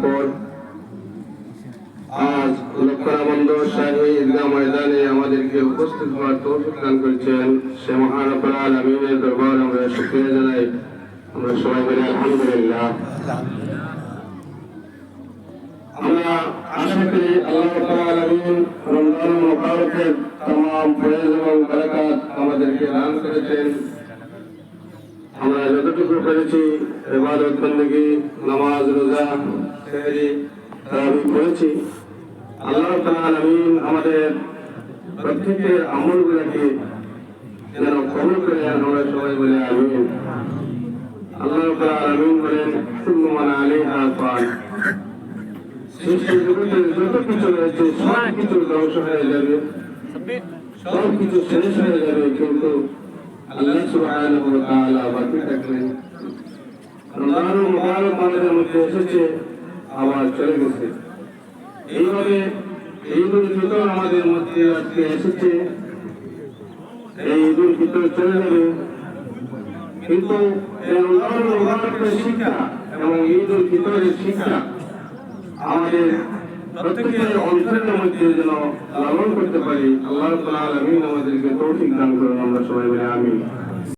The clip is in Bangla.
পর আজ লক্ষণাবন্ধ শাহী ঈদগাহ ময়দানে আমাদেরকে উপস্থিত হওয়ার তৌফিক দান করেছেন। সে মহান রব্বুল আলামিনের দরবারে আমরা শুকরিয়া জানাই। আমরা সবাই বলি আলহামদুলিল্লাহ। আমরা আশা করি আল্লাহ রাব্বুল আলামিন রমজান মুবারকের तमाम ফয়েজ এবং বারাকাত আমাদেরকে দান করেছেন। আমরা যতটুকু পেরেছি ইবাদত বندگی নামাজ রোজা সেহরি তারাবি করেছি। আল্লাহ রাব্বুল আলামিন আমাদের প্রত্যেকের আমলগুলোকে যেন কবুল করে। আমরা সবাই বলি আমিন। আল্লাহ রাব্বুল আলামিন বলেন কুল্লু মান আলাইহা ফান, সৃষ্টি জগতের যত কিছু রয়েছে সব কিছু ধ্বংস হয়ে যাবে, সব কিছু শেষ হয়ে যাবে, কিন্তু আল্লাহ সুবহানাহু ওয়া তাআলা বাকি থাকবেন। রমজান মুবারক আমাদের মধ্যে এসেছে, আবার চলে গেছে। এইভাবে ঈদুল ফিতর আমাদের মধ্যে আজকে এসেছে, এই ঈদুল ফিতর চলে যাবে, কিন্তু এই রমজান মুবারকের শিক্ষা এবং ঈদুল ফিতরের শিক্ষা আমাদের প্রত্যেকের অন্তরের মধ্যে যেন লালন করতে পারি। আল্লাহ রাব্বুল আলামিন আমাদেরকে তৌফিক দান করুন। আমরা সবাই বলি আমিন।